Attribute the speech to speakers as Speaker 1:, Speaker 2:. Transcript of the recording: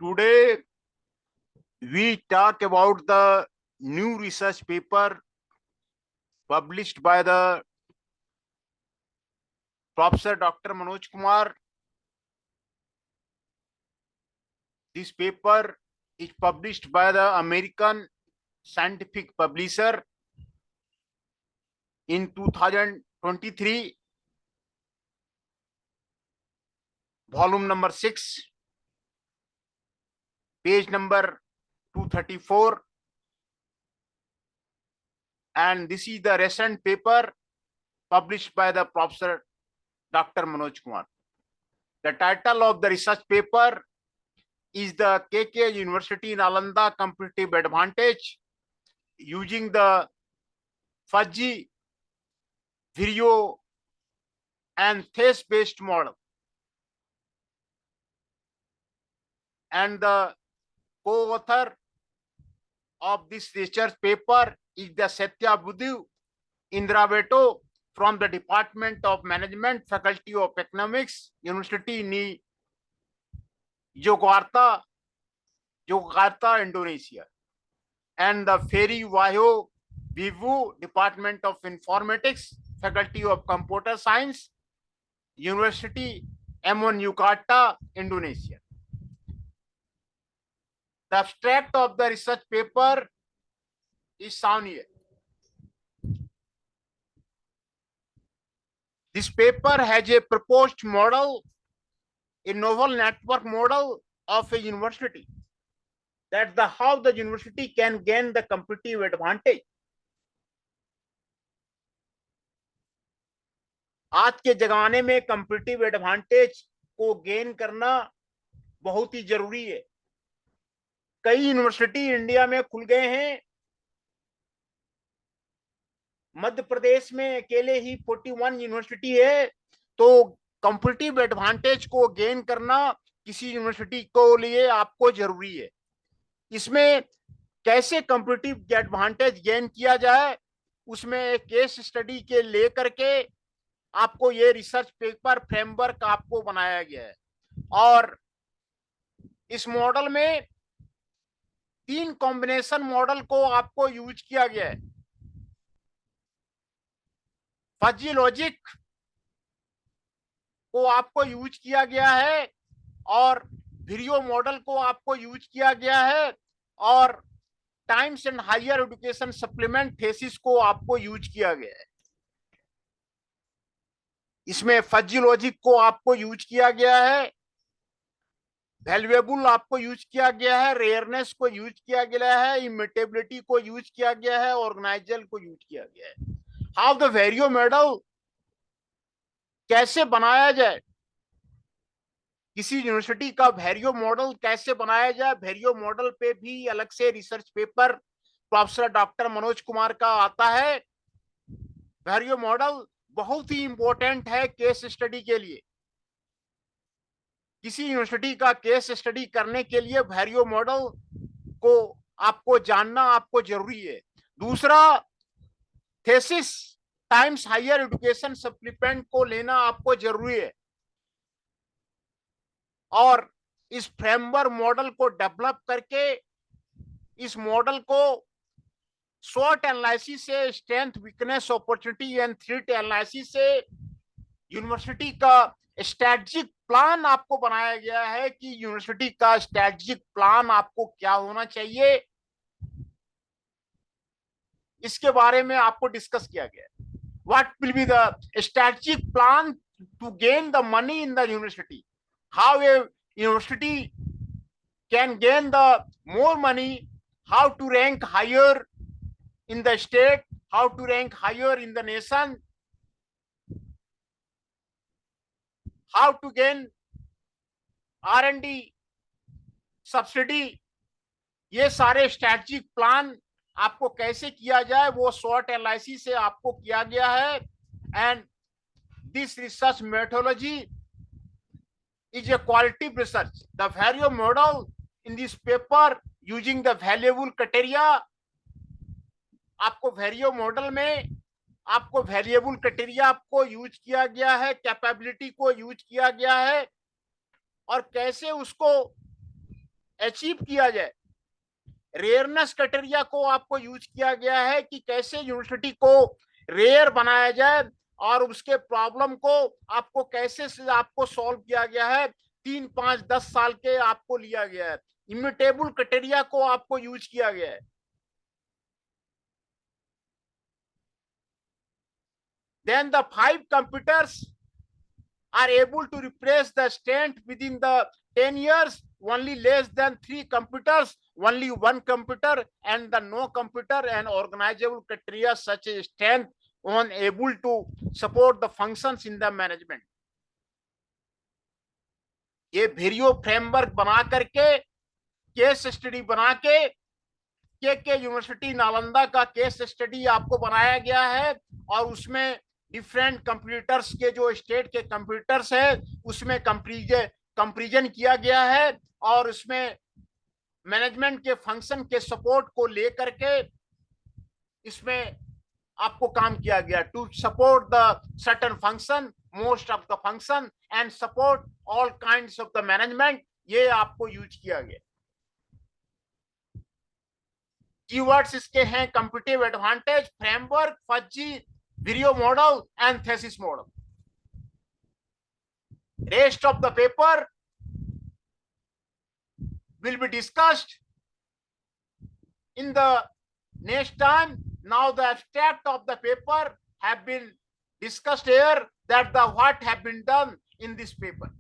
Speaker 1: Today, we talk about the new research paper published by the Professor Dr. Manoj Kumar. This paper is published by the American Scientific Publisher in 2023, volume number 6, page number 234. And this is the recent paper published by the Professor Dr. Manoj Kumar. The title of the research paper is the KK University Nalanda Competitive Advantage using the fuzzy, video, and face-based model. And the co-author of this research paper is the Satya Buddhu Indraveto from the Department of Management, Faculty of Economics, University in Jakarta, Indonesia, and the Ferry Wahyo Vivu, Department of Informatics, Faculty of Computer Science, University M1 Jakarta, Indonesia. The abstract of the research paper is shown here. This paper has a proposed model, a novel network model of a university, that how the university can gain the competitive advantage. आज के जमाने में competitive advantage को gain करना बहुत ही जरूरी है. कई यूनिवर्सिटी इंडिया में खुल गए हैं. मध्य प्रदेश में अकेले ही 41 यूनिवर्सिटी है. तो कॉम्पिटिटिव एडवांटेज को गेन करना किसी यूनिवर्सिटी को लिए आपको जरूरी है. इसमें कैसे कॉम्पिटिटिव एडवांटेज गेन किया जाए, उसमें एक केस स्टडी के लेकर के आपको ये रिसर्च पेपर फ्रेमवर्क आपको बनाया गया है. और इस मॉडल में 3 कॉम्बिनेशन मॉडल को आपको यूज किया गया है. फजी लॉजिक को आपको यूज किया गया है और वीडियो मॉडल को आपको यूज किया गया है और Times and Higher Education Supplement thesis को आपको यूज किया गया है. इसमें फजी लॉजिक को आपको यूज किया गया है, वैल्यूएबल आपको यूज किया गया है, रेयरनेस को यूज किया गया है, इमिटेबिलिटी को यूज किया गया है, ऑर्गेनाइजल को यूज किया गया है. हाउ द वेरियो मॉडल कैसे बनाया जाए, किसी यूनिवर्सिटी का वेरियो मॉडल कैसे बनाया जाए, वेरियो मॉडल पे भी अलग से research paper professor doctor Manoj Kumar का आता है. वेरियो मॉडल बहुत ही इंपॉर्टेंट है केस स्टडी के लिए. किसी यूनिवर्सिटी का केस स्टडी करने के लिए वेरियो मॉडल को आपको जानना आपको जरूरी है. दूसरा, thesis Times Higher Education Supplement को लेना आपको जरूरी है और इस फ्रेमवर्क मॉडल को डेवलप करके इस मॉडल को SWOT एनालिसिस से, strength weakness opportunity and threat analysis से यूनिवर्सिटी का स्ट्रेटजिक प्लान आपको बनाया गया है कि यूनिवर्सिटी का स्ट्रेटजिक प्लान आपको क्या होना चाहिए, इसके बारे में आपको डिस्कस किया गया है. What will be the strategic plan to gain the money in the university? How a university can gain the more money, how to rank higher in the state, how to rank higher in the nation, how to gain R&D subsidy. ये सारे strategic plan आपको कैसे किया जाए वो SWOT analysis से आपको किया गया है. And this research methodology is a qualitative research. The Vario model in this paper using the valuable criteria. आपको वेरियो मॉडल में आपको वैल्यूएबल क्राइटेरिया आपको यूज किया गया है, कैपेबिलिटी को यूज किया गया है और कैसे उसको अचीव किया जाए। रेयरनेस क्राइटेरिया को आपको यूज किया गया है कि कैसे यूनिवर्सिटी को रेयर बनाया जाए और उसके प्रॉब्लम को आपको कैसे आपको सॉल्व किया गया है। 3, 5, 10 साल के आपको लिया गया है। इम्यूटेबल क्राइटेरिया को आपको यूज किया गया है। Then the 5 computers are able to replace the strength within the 10 years. Only less than 3 computers, only 1 computer, and the no computer and organizable criteria such as strength unable to support the functions in the management. ये video framework बना करके, case study बना के university Nalanda का case study आपको बनाया गया है और उसमें डिफरेंट कंप्यूटर्स के जो स्टेट के कंप्यूटर्स है उसमें कंपैरिजन किया गया है और उसमें मैनेजमेंट के फंक्शन के सपोर्ट को लेकर के इसमें आपको काम किया गया to support the certain function, most of the function and support all kinds of the management. ये आपको यूज किया गया। कीवर्ड्स इसके हैं competitive advantage, framework, fuzzy, video model and thesis model. Rest of the paper will be discussed in the next time. Now the abstract of the paper have been discussed here, that the what have been done in this paper.